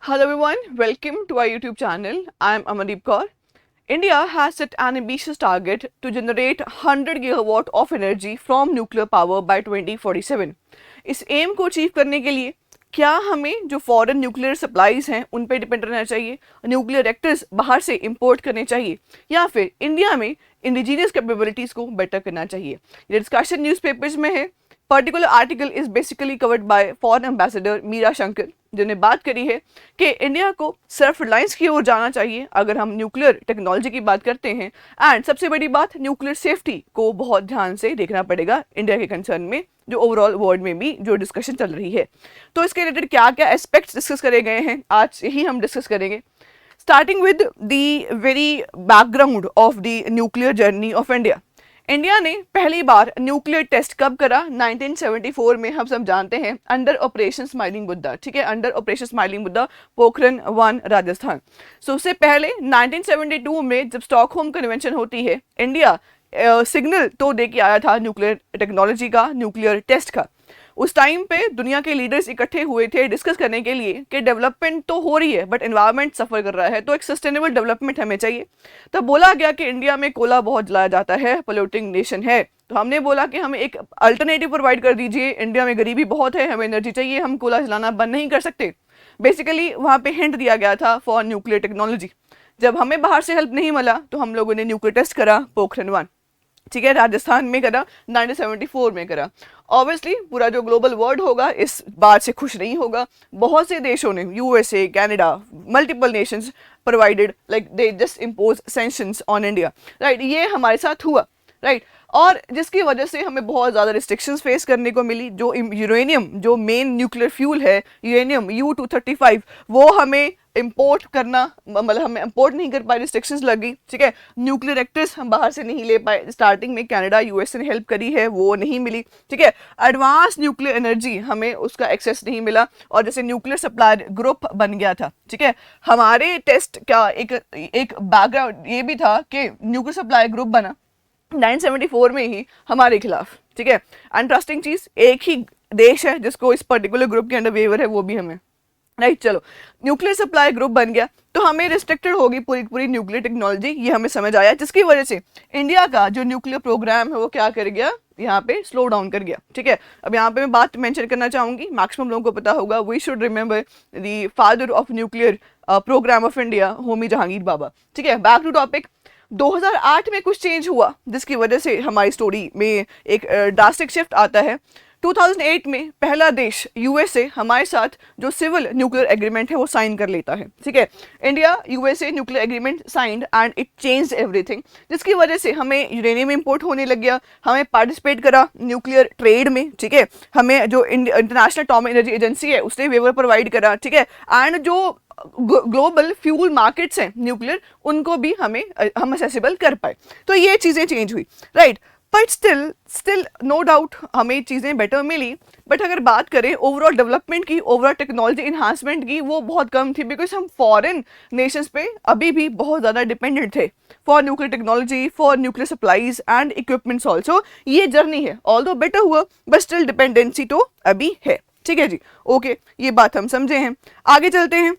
Hello everyone, welcome to our YouTube channel. I am Amandeep Kaur. India has set an ambitious target to generate 100 gigawatt of energy from nuclear power by 2047. इस M को achieve करने के लिए क्या हमें जो foreign nuclear supplies हैं उन पे डिपेंड रहना चाहिए, न्यूक्लियर रिएक्टर्स बाहर से इंपोर्ट करने चाहिए, या फिर इंडिया में इंडिजीनियस कैपेबिलिटीज को बेटर करना चाहिए? ये डिस्कशन न्यूज़पेपर्स में है. Particular article is basically covered by foreign ambassador Meera Shankar, जिन्होंने बात करी है कि इंडिया को सेल्फ रिलायंस की ओर जाना चाहिए अगर हम न्यूक्लियर टेक्नोलॉजी की बात करते हैं. एंड सबसे बड़ी बात, न्यूक्लियर सेफ्टी को बहुत ध्यान से देखना पड़ेगा इंडिया के कंसर्न में, जो ओवरऑल वर्ल्ड में भी जो डिस्कशन चल रही है. तो इसके रिलेटेड क्या क्या एस्पेक्ट्स डिस्कस करे गए हैं आज यही हम डिस्कस करेंगे. Starting with the very background of the nuclear journey of India. India ने पहली बार न्यूक्लियर टेस्ट कब करा? 1974 में. हम सब जानते हैं अंडर ऑपरेशन स्माइलिंग बुद्धा. ठीक है, under operation smiling Buddha, Pokhran 1, Rajasthan. So उससे पहले 1972 में जब स्टॉकहोम कन्वेंशन होती है, इंडिया सिग्नल तो दे के आया था न्यूक्लियर टेक्नोलॉजी का, न्यूक्लियर टेस्ट का. उस टाइम पे दुनिया के लीडर्स इकट्ठे हुए थे डिस्कस करने के लिए कि डेवलपमेंट तो हो रही है बट एनवायरनमेंट सफ़र कर रहा है, तो एक सस्टेनेबल डेवलपमेंट हमें चाहिए. तब बोला गया कि इंडिया में कोयला बहुत जलाया जाता है, पोल्यूटिंग नेशन है, तो हमने बोला कि हमें एक अल्टरनेटिव प्रोवाइड कर दीजिए. इंडिया में गरीबी बहुत है, हमें एनर्जी चाहिए, हम कोयला जलाना बंद नहीं कर सकते. बेसिकली वहाँ पे हिंट दिया गया था फॉर न्यूक्लियर टेक्नोलॉजी. जब हमें बाहर से हेल्प नहीं मिला तो हम लोगों ने न्यूक्लियर टेस्ट करा, पोखरण 1. ठीक है, राजस्थान में करा, 1974 में करा. ऑब्वियसली पूरा जो ग्लोबल वर्ल्ड होगा इस बात से खुश नहीं होगा. बहुत से देशों ने, USA, Canada, multiple Nations provided like they just impose sanctions on India. Right, ये हमारे साथ हुआ. राइट, और जिसकी वजह से हमें बहुत ज़्यादा रिस्ट्रिक्शंस फेस करने को मिली. जो यूरेनियम, जो मेन न्यूक्लियर फ्यूल है यूरेनियम U-235, वो हमें इंपोर्ट करना, मतलब हमें इंपोर्ट नहीं कर पाए, रिस्ट्रिक्शंस लगी. ठीक है, न्यूक्लियर रिएक्टर्स हम बाहर से नहीं ले पाए. स्टार्टिंग में कनाडा, यूएसए ने हेल्प करी है, वो नहीं मिली. ठीक है, एडवांस न्यूक्लियर एनर्जी हमें उसका एक्सेस नहीं मिला. और जैसे न्यूक्लियर सप्लायर ग्रुप बन गया था. ठीक है, हमारे टेस्ट का एक बैकग्राउंड ये भी था कि न्यूक्लियर सप्लायर ग्रुप बना 1974 में ही हमारे खिलाफ. ठीक है, इंटरेस्टिंग चीज, एक ही देश है जिसको इस पर्टिकुलर ग्रुप के अंडर वेवर है, वो भी हमें. राइट, चलो न्यूक्लियर सप्लाई ग्रुप बन गया तो हमें रिस्ट्रिक्टेड होगी पूरी पूरी न्यूक्लियर टेक्नोलॉजी, ये हमें समझ आया, जिसकी वजह से इंडिया का जो न्यूक्लियर प्रोग्राम है वो क्या कर गया, यहाँ पे स्लो डाउन कर गया. ठीक है, अब यहाँ पे मैं बात मेंशन करना चाहूंगी, मैक्सिमम लोगों को पता होगा, we should remember the father of nuclear programme of India, Homi Jahangir Bhabha. ठीक है, बैक टू टॉपिक. 2008 में कुछ चेंज हुआ जिसकी वजह से हमारी स्टोरी में एक ड्रास्टिक शिफ्ट आता है. 2008 में पहला देश यूएसए हमारे साथ जो सिविल न्यूक्लियर एग्रीमेंट है वो साइन कर लेता है. ठीक है, India USA nuclear agreement signed and it changed everything, जिसकी वजह से हमें यूरेनियम इंपोर्ट होने लग गया, हमें पार्टिसिपेट करा न्यूक्लियर ट्रेड में. ठीक है, हमें जो इंटरनेशनल एटॉमिक एनर्जी एजेंसी है उसने वेवर प्रोवाइड करा. ठीक है, एंड जो ग्लोबल फ्यूल मार्केट्स हैं न्यूक्लियर, उनको भी हम एक्सेसिबल कर पाए. तो ये चीज़ें चेंज हुई. Right, but still no doubt हमें चीज़ें बेटर मिली. बट अगर बात करें ओवरऑल डेवलपमेंट की, ओवरऑल टेक्नोलॉजी इन्हांसमेंट की, वो बहुत कम थी, बिकॉज हम फॉरेन नेशंस पे अभी भी बहुत ज़्यादा डिपेंडेंट थे for nuclear technology, for nuclear supplies and equipments also. ये जर्नी है, ऑल्दो बेटर हुआ बट स्टिल डिपेंडेंसी तो अभी है. ठीक है जी, ओके, ये बात हम समझे हैं. आगे चलते हैं.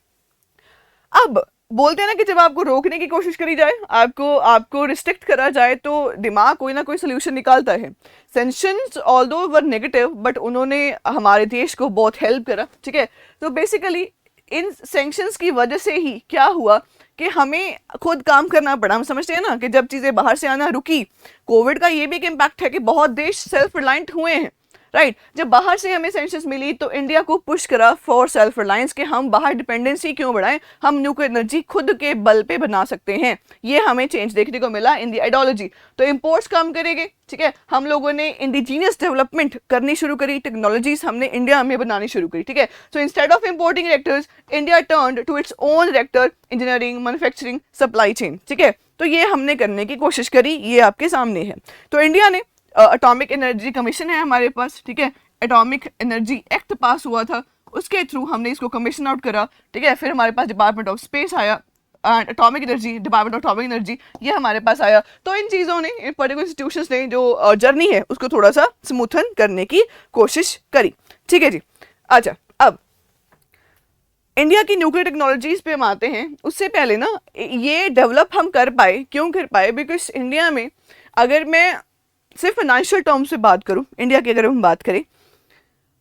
अब बोलते हैं ना कि जब आपको रोकने की कोशिश करी जाए, आपको रिस्ट्रिक्ट करा जाए, तो दिमाग कोई ना कोई सोल्यूशन निकालता है. Sanctions although were negative but उन्होंने हमारे देश को बहुत हेल्प करा. ठीक है, तो बेसिकली इन सैंक्शंस की वजह से ही क्या हुआ कि हमें खुद काम करना पड़ा. हम समझते हैं ना कि जब चीज़ें बाहर से आना रुकी, कोविड का ये भी एक इम्पैक्ट है कि बहुत देश सेल्फ रिलायंट हुए हैं. राइट, जब बाहर से हमें सैंक्शंस मिली तो इंडिया को पुश करा फॉर सेल्फ रिलायंस के हम बाहर डिपेंडेंसी क्यों बढ़ाएं, हम न्यूक्लियर एनर्जी खुद के बल पे बना सकते हैं. ये हमें चेंज देखने को मिला इन दी आइडियोलॉजी. तो इंपोर्ट्स कम करेंगे. ठीक है, हम लोगों ने इंडिजीनियस डेवलपमेंट करनी शुरू करी, टेक्नोलॉजीज हमने इंडिया में बनानी शुरू करी. ठीक है, so instead of importing reactors, India turned to its own reactor engineering, manufacturing, supply chain. ठीक है, तो ये हमने करने की कोशिश करी, ये आपके सामने है. तो इंडिया ने एटॉमिक एनर्जी कमीशन है हमारे पास. ठीक है, एटॉमिक एनर्जी एक्ट पास हुआ था, उसके थ्रू हमने इसको कमीशन आउट करा. ठीक है, फिर हमारे पास डिपार्टमेंट ऑफ स्पेस आया and atomic energy, department of atomic energy, ये हमारे पास आया. तो इन चीज़ों ने, इन पर्टिकुलर इंस्टीट्यूशंस ने जो जर्नी है उसको थोड़ा सा स्मूथन करने की कोशिश करी. ठीक है जी, अच्छा, अब इंडिया की न्यूक्लियर टेक्नोलॉजीज पे हम आते हैं। उससे पहले ना ये डेवलप हम कर पाए, क्यों कर पाए? बिकॉज इंडिया में अगर मैं सिर्फ फाइनेंशियल टर्म्स से बात करूं, इंडिया की अगर हम बात करें,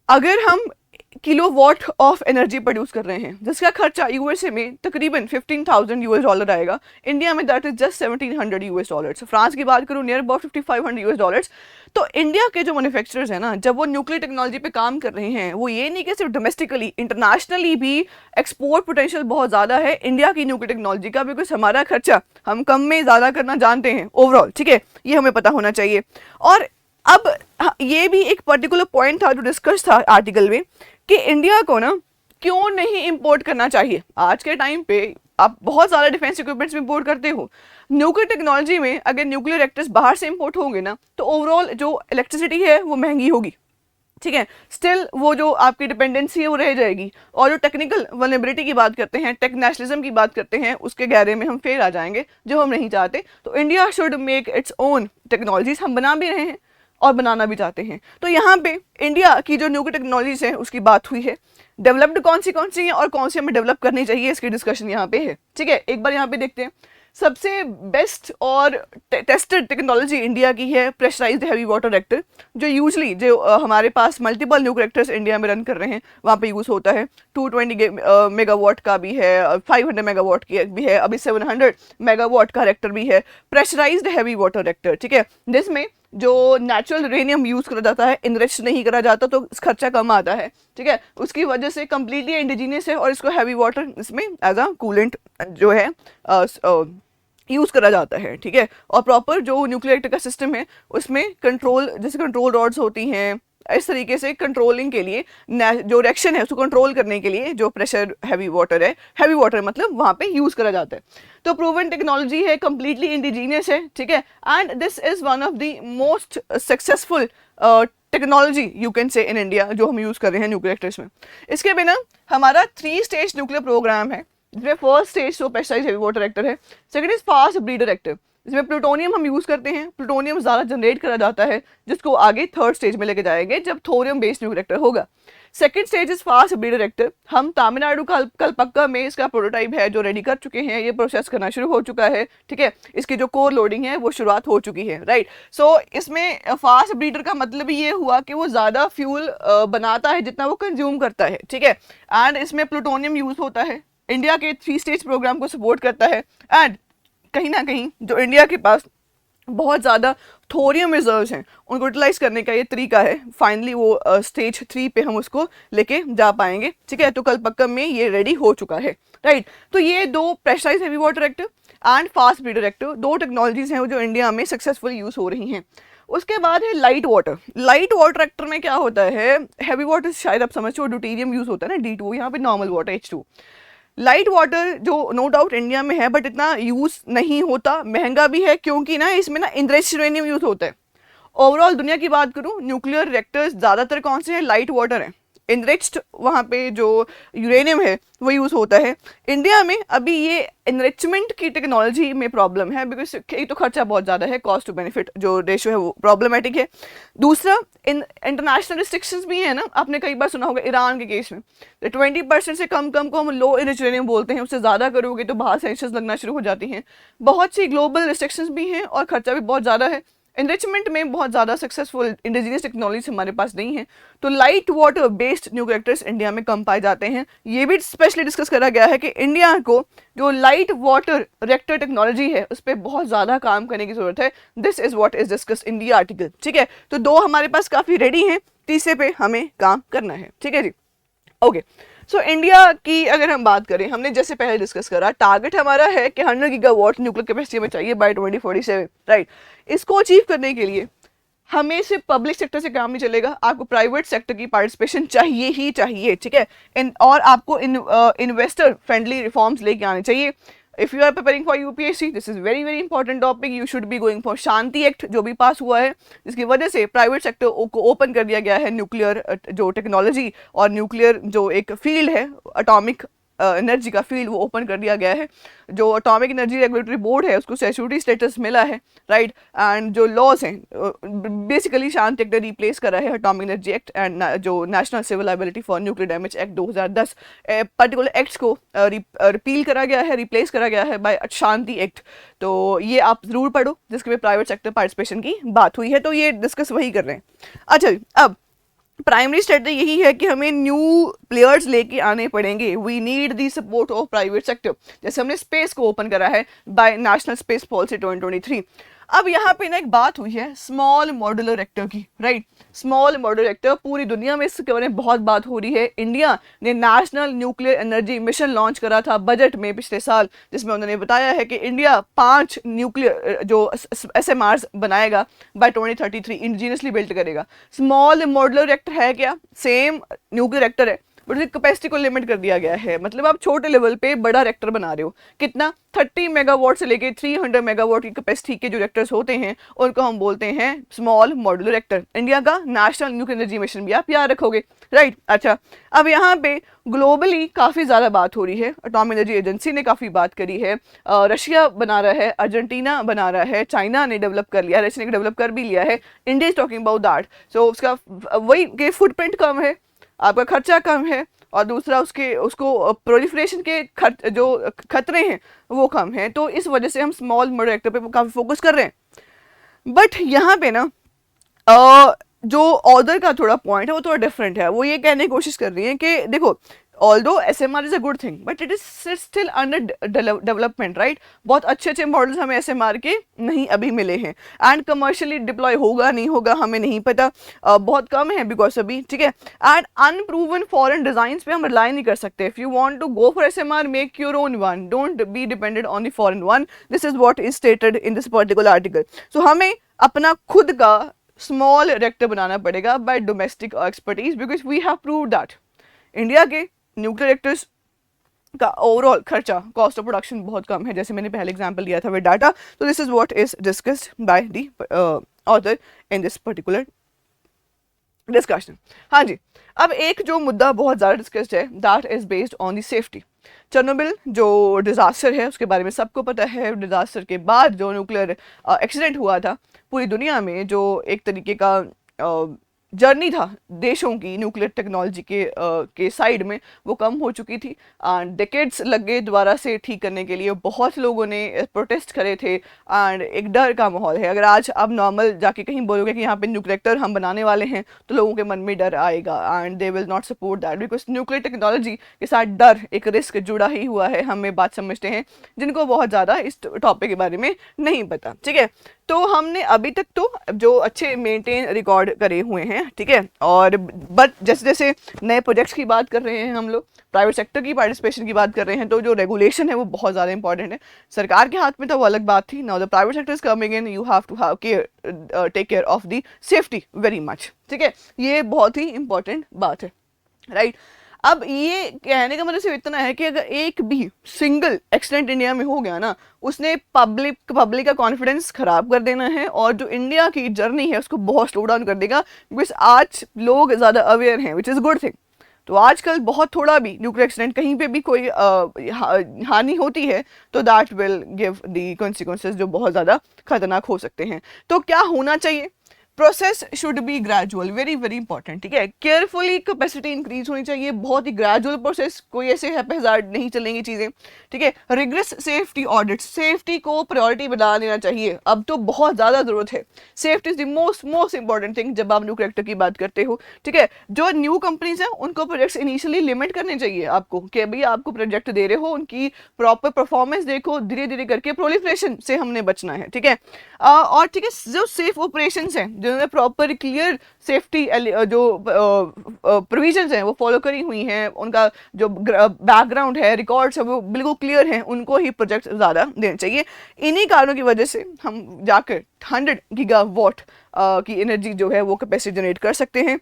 अगर हम किलोवाट ऑफ एनर्जी प्रोड्यूस कर रहे हैं जिसका खर्चा यूएसए में तकरीबन $15,000 आएगा, इंडिया में दैट इज जस्ट $1,700। फ्रांस की बात करूँ नियर अबाउट $5,500। तो इंडिया के जो मैन्युफैक्चरर्स हैं ना, जब वो न्यूक्लियर टेक्नोलॉजी पे काम कर रहे हैं, वो ये नहीं कि सिर्फ डोमेस्टिकली, इंटरनेशनली भी एक्सपोर्ट पोटेंशियल बहुत ज़्यादा है इंडिया की न्यूक्लियर टेक्नोलॉजी का। बिकॉज हमारा खर्चा हम कम में ज़्यादा करना जानते हैं ओवरऑल, ठीक है, ये हमें पता होना चाहिए। और अब ये भी एक पर्टिकुलर पॉइंट था जो डिस्कस था आर्टिकल में कि इंडिया को ना क्यों नहीं इंपोर्ट करना चाहिए। आज के टाइम पे आप बहुत सारे डिफेंस इक्विपमेंट्स में इंपोर्ट करते हो, न्यूक्लियर टेक्नोलॉजी में अगर न्यूक्लियर रिएक्टर्स बाहर से इंपोर्ट होंगे ना तो ओवरऑल जो इलेक्ट्रिसिटी है वो महंगी होगी, ठीक है, स्टिल वो जो आपकी डिपेंडेंसी है वो रह जाएगी। और जो टेक्निकल वल्नरेबिलिटी की बात करते हैं, टेक नेशनलिज्म की बात करते हैं, उसके गहरे में हम फिर आ जाएंगे जो हम नहीं चाहते। तो India should make its own technologies, हम बना भी रहे हैं और बनाना भी चाहते हैं। तो यहाँ पे इंडिया की जो न्यूक्लियर टेक्नोलॉजीज है उसकी बात हुई है, डेवलप्ड कौन सी हैं और कौन सी हमें डेवलप करनी चाहिए, इसकी डिस्कशन यहाँ पे है, ठीक है। एक बार यहाँ पे देखते हैं, सबसे बेस्ट और टेस्टेड टेक्नोलॉजी इंडिया की है प्रेशराइज्ड हैवी वाटर रिएक्टर, जो यूजली जो हमारे पास मल्टीपल न्यूक्लियर रिएक्टर्स इंडिया में रन कर रहे हैं वहाँ पे यूज़ होता है। 220 मेगावाट का भी है, 500 मेगावाट की भी है, अभी 700 मेगावाट का रिएक्टर भी है, प्रेशराइज्ड हैवी वाटर रिएक्टर, ठीक है, जिसमें जो नेचुरल यूरेनियम यूज़ करा जाता है, इनरिच नहीं करा जाता, तो खर्चा कम आता है, ठीक है। उसकी वजह से कम्प्लीटली इंडिजीनियस है और इसको हैवी वाटर इसमें एज अ कूलेंट जो है यूज़ करा जाता है, ठीक है। और प्रॉपर जो न्यूक्लियर रिएक्टर का सिस्टम है उसमें कंट्रोल, जैसे कंट्रोल रॉड्स होती हैं, इस तरीके से कंट्रोलिंग के लिए जो रिएक्शन है उसको कंट्रोल करने के लिए जो प्रेशर हैवी वाटर है, हैवी वाटर मतलब वहाँ पे यूज़ करा जाता है। तो प्रूवन टेक्नोलॉजी है, कम्प्लीटली इंडिजीनियस है, ठीक है, and this is one of the most successful technology you can say in India जो हम यूज़ कर रहे हैं न्यूक्लियर रिएक्टर्स में। इसके बिना हमारा 3 स्टेज न्यूक्लियर प्रोग्राम है, जिसमें फर्स्ट स्टेज तो प्रेशराइज्ड हैवी वाटर रिएक्टर है, second is fast breeder reactor, इसमें प्लूटोनियम हम यूज़ करते हैं, प्लूटोनियम ज़्यादा जनरेट करा जाता है, जिसको आगे थर्ड स्टेज में लेके जाएंगे जब थोरियम बेस्ड न्यूक्लियर रिएक्टर होगा। Second stage is fast breeder reactor, हम तमिलनाडु कलपक्का में इसका प्रोटोटाइप है जो रेडी कर चुके हैं, ये प्रोसेस करना शुरू हो चुका है, ठीक है, इसकी जो कोर लोडिंग है वो शुरुआत हो चुकी है, राइट। सो इसमें फास्ट ब्रीडर का मतलब ये हुआ कि वो ज़्यादा फ्यूल बनाता है जितना वो कंज्यूम करता है, ठीक है, एंड इसमें प्लूटोनियम यूज़ होता है, इंडिया के 3 स्टेज प्रोग्राम को सपोर्ट करता है, एंड कहीं ना कहीं जो इंडिया के पास बहुत ज़्यादा थोरियम रिजर्व्स हैं उनको यूटिलाइज करने का ये तरीका है। फाइनली वो स्टेज 3 पे हम उसको लेके जा पाएंगे, ठीक है। तो कलपक्कम में ये रेडी हो चुका है, राइट। तो ये 2 pressurised heavy water reactor and fast breeder reactor 2 technologies हैं जो इंडिया में सक्सेसफुल यूज़ हो रही हैं। उसके बाद है light water. Light water reactor में क्या होता है, हैवी वाटर शायद आप समझते हो ड्यूटेरियम यूज़ होता है ना, D2, यहाँ पे normal water H2। Light water जो नो डाउट इंडिया में है बट इतना यूज़ नहीं होता, महंगा भी है क्योंकि ना इसमें ना इनरिच्ड यूरेनियम यूज़ होता है। ओवरऑल दुनिया की बात करूँ, न्यूक्लियर रिएक्टर्स ज़्यादातर कौन से हैं, लाइट वाटर हैं, इनरिच्ड वहाँ पे जो यूरेनियम है वो यूज़ होता है। इंडिया में अभी ये इनरिचमेंट की टेक्नोलॉजी में प्रॉब्लम है, बिकॉज एक तो खर्चा बहुत ज़्यादा है, कॉस्ट टू बेनिफिट जो रेशो है वो प्रॉब्लमेटिक है। दूसरा इंटरनेशनल रिस्ट्रिक्शंस भी है ना, आपने कई बार सुना होगा ईरान के केस में 20% से कम को हम लो इनरिच यूरेनियम बोलते हैं, उससे ज़्यादा करोगे तो बाहर सैंक्शंस लगना शुरू हो जाती हैं। बहुत सी ग्लोबल रिस्ट्रिक्शंस भी हैं और खर्चा भी बहुत ज़्यादा है। इनरिचमेंट में बहुत ज़्यादा सक्सेसफुल इंडिजीनियस टेक्नोलॉजी हमारे पास नहीं है, तो light water based nuclear reactors India में कम पाए जाते हैं। ये भी स्पेशली डिस्कस करा गया है कि इंडिया को जो लाइट वाटर रिएक्टर टेक्नोलॉजी है उस पर बहुत ज़्यादा काम करने की ज़रूरत है। This is what is discuss in the article, ठीक है। तो 2 हमारे पास काफ़ी रेडी हैं, तीसरे पे हमें काम करना है, ठीक है जी, ओके। सो इंडिया की अगर हम बात करें, हमने जैसे पहले डिस्कस करा, टारगेट हमारा है कि 100 गीगावाट न्यूक्लियर कैपेसिटी में चाहिए बाय 2047, राइट। इसको अचीव करने के लिए हमें सिर्फ पब्लिक सेक्टर से काम नहीं चलेगा, आपको प्राइवेट सेक्टर की पार्टिसिपेशन चाहिए ही चाहिए, ठीक है। और आपको इन्वेस्टर फ्रेंडली रिफॉर्म्स लेके आने चाहिए। If you are preparing for UPSC, this is very very important topic, you should be going for Shanti act जो भी पास हुआ है, जिसकी वजह से प्राइवेट सेक्टर को ओपन कर दिया गया है न्यूक्लियर जो टेक्नोलॉजी और न्यूक्लियर जो एक फील्ड है, एटॉमिक एनर्जी का फील्ड वो ओपन कर दिया गया है। जो एटॉमिक एनर्जी रेगुलेटरी बोर्ड है उसको स्टैट्यूटरी स्टेटस मिला है, राइट। एंड जो लॉज हैं बेसिकली शांति एक्ट ने रिप्लेस करा है एटॉमिक एनर्जी एक्ट एंड जो national civil liability for nuclear damage act 2010 particular acts को रिपील करा गया है, रिप्लेस करा गया है बाय शांति एक्ट। तो ये आप जरूर पढ़ो, जिसके में प्राइवेट सेक्टर पार्टिसिपेशन की बात हुई है, तो ये डिस्कस वही कर रहे हैं। अच्छा, अब प्राइमरी स्ट्रेटजी यही है कि हमें न्यू प्लेयर्स लेके आने पड़ेंगे। We need the support of private sector. जैसे हमने स्पेस को ओपन करा है बाय नेशनल स्पेस पॉलिसी 2023। अब यहाँ पे ना एक बात हुई है स्मॉल मॉड्यूलर रिएक्टर की, राइट। स्मॉल मॉड्यूलर रिएक्टर पूरी दुनिया में इसके बारे में बहुत बात हो रही है। इंडिया ने national nuclear energy mission launch करा था बजट में पिछले साल, जिसमें उन्होंने बताया है कि इंडिया 5 न्यूक्लियर जो SMRs बनाएगा बाय 2033, इंडिजिनियसली बिल्ड करेगा। स्मॉल मॉड्यूलर रिएक्टर है क्या? सेम न्यूक्लियर रिएक्टर है, बट उसकी कैपेसिटी को लिमिट कर दिया गया है। मतलब आप छोटे लेवल पे बड़ा रिएक्टर बना रहे हो। कितना? 30 मेगावाट से लेके 300 मेगावाट की कैपेसिटी के जो रिएक्टर्स होते हैं उनको हम बोलते हैं स्मॉल मॉड्यूलर रिएक्टर। इंडिया का नेशनल न्यूक्लियर एनर्जी मिशन भी आप याद रखोगे, राइट। अच्छा, अब यहाँ पे ग्लोबली काफ़ी ज़्यादा बात हो रही है। एटॉमिक एनर्जी एजेंसी ने काफ़ी बात करी है, रशिया बना रहा है, अर्जेंटीना बना रहा है, चाइना ने डेवलप कर लिया, रशिया ने डेवलप कर भी लिया है, India is talking about that. So उसका वही कि फुटप्रिंट कम है, आपका खर्चा कम है, और दूसरा उसको प्रोलिफरेशन के जो खतरे हैं वो कम है। तो इस वजह से हम स्मॉल मॉड्यूलर रिएक्टर पे काफ़ी फोकस कर रहे हैं। बट यहाँ पे ना जो ऑर्डर का थोड़ा पॉइंट है वो थोड़ा डिफरेंट है। वो ये कहने की कोशिश कर रही है कि देखो, although SMR is a good thing but it is still under development, right. बहुत अच्छे अच्छे मॉडल्स हमें SMR के नहीं अभी मिले हैं, एंड कमर्शियली डिप्लॉय होगा नहीं होगा हमें नहीं पता, बहुत कम है बिकॉज अभी, ठीक है। एंड अनप्रूवन फॉरेन डिजाइन पे हम रिलाई नहीं कर सकते। If you want to go for SMR, make your own one, don't be dependent on the foreign one. This is what is stated in this particular article. So हमें अपना खुद का small reactor बनाना पड़ेगा by domestic expertise, because we have proved that India के nuclear reactors का overall खर्चा, cost of production बहुत कम है, जैसे मैंने पहले एग्जांपल दिया था विद डाटा। तो this is what is discussed by the author in this particular discussion. हाँ जी, अब एक जो मुद्दा बहुत ज़्यादा डिस्कस्ड है that is based on the safety. Chernobyl जो डिज़ास्टर है उसके बारे में सबको पता है। डिज़ास्टर के बाद जो न्यूक्लियर एक्सीडेंट हुआ था पूरी दुनिया में, जो एक तरीके का जर्नी था देशों की न्यूक्लियर टेक्नोलॉजी के साइड में, वो कम हो चुकी थी। एंड डेकेड्स लगे दोबारा से ठीक करने के लिए, बहुत लोगों ने प्रोटेस्ट करे थे, एंड एक डर का माहौल है। अगर आज आप नॉर्मल जाके कहीं बोलोगे कि यहाँ पे न्यूक्लियर रिएक्टर हम बनाने वाले हैं, तो लोगों के मन में डर आएगा, and they will not support that, because nuclear technology के साथ डर, एक रिस्क जुड़ा ही हुआ है। हमें बात समझते हैं जिनको बहुत ज़्यादा इस टॉपिक के बारे में नहीं पता, ठीक है। तो हमने अभी तक तो जो अच्छे मेंटेन रिकॉर्ड करे हुए हैं, ठीक है। और बट जैसे जैसे नए प्रोजेक्ट्स की बात कर रहे हैं हम लोग, प्राइवेट सेक्टर की पार्टिसिपेशन की बात कर रहे हैं, तो जो रेगुलेशन है वो बहुत ज़्यादा इंपॉर्टेंट है। सरकार के हाथ में तो वो अलग बात थी। Now the private sector is coming in, you have to have care, take care of the safety very much, ठीक है। ये बहुत ही इंपॉर्टेंट बात है, राइट। अब ये कहने का मतलब सिर्फ इतना है कि अगर एक भी सिंगल एक्सीडेंट इंडिया में हो गया ना, उसने पब्लिक का कॉन्फिडेंस खराब कर देना है, और जो इंडिया की जर्नी है उसको बहुत स्लो डाउन कर देगा। बिकॉज आज लोग ज़्यादा अवेयर हैं, विच इज़ गुड थिंग। तो आजकल बहुत थोड़ा भी न्यूक्लियर एक्सीडेंट कहीं पे भी कोई हानि होती है तो that will give the consequences जो बहुत ज़्यादा खतरनाक हो सकते हैं। तो क्या होना चाहिए? Process should be gradual, very very important, ठीक है। केयरफुली कैपेसिटी इंक्रीज होनी चाहिए, बहुत ही ग्रेजुअल प्रोसेस, कोई ऐसे हैजार्ड नहीं चलेंगी चीज़ें, ठीक है। रिग्रेस सेफ्टी ऑडिट, सेफ्टी को प्रायोरिटी बना देना चाहिए। अब तो बहुत ज़्यादा ज़रूरत है। Safety is the most important thing जब आप न्यू रिएक्टर की बात करते हो, ठीक है। जो न्यू कंपनीज हैं उनको प्रोजेक्ट्स इनिशियली लिमिट करने चाहिए आपको, कि भाई आपको प्रोजेक्ट दे रहे हो, उनकी प्रॉपर परफॉर्मेंस देखो, धीरे धीरे करके प्रोलिफरेशन से हमने बचना है, ठीक है। और ठीक है, जो सेफ ऑपरेशन हैं, जिन्होंने प्रॉपर क्लियर सेफ्टी जो प्रोविजंस हैं वो फॉलो करी हुई हैं, उनका जो बैकग्राउंड है, रिकॉर्ड्स है, वो बिल्कुल क्लियर हैं, उनको ही प्रोजेक्ट ज़्यादा देने चाहिए। इन्हीं कारणों की वजह से हम जाकर 100 गीगावाट की एनर्जी जो है वो कैपेसिटी जनरेट कर सकते हैं।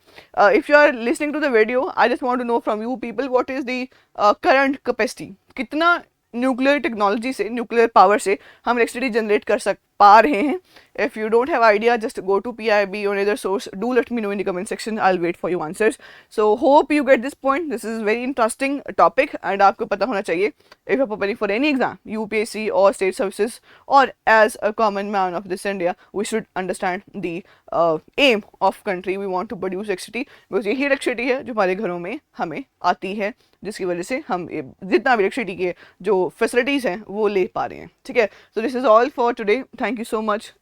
If you are listening to the video, I just want to know from you people what is the current capacity, कितना न्यूक्लियर टेक्नोलॉजी से, न्यूक्लियर पावर से हम इलेक्ट्रिसिटी जनरेट कर पा रहे हैं, If you don't have idea, just go to PIB or other source. Do let me know in the comment section. I'll wait for your answers. So hope you get this point. This is very interesting topic and आपको पता होना चाहिए if you're preparing for any exam, UPSC or state services, or as a common man of this India, we should understand the aim of country. We want to produce electricity because यही electricity है जो हमारे घरों में हमें आती है, जिसकी वजह से हम जितना भी इलेक्ट्रिसिटी के जो फैसिलिटीज़ हैं वो ले पा रहे हैं. ठीक है. So this is all for today. Thank you so much.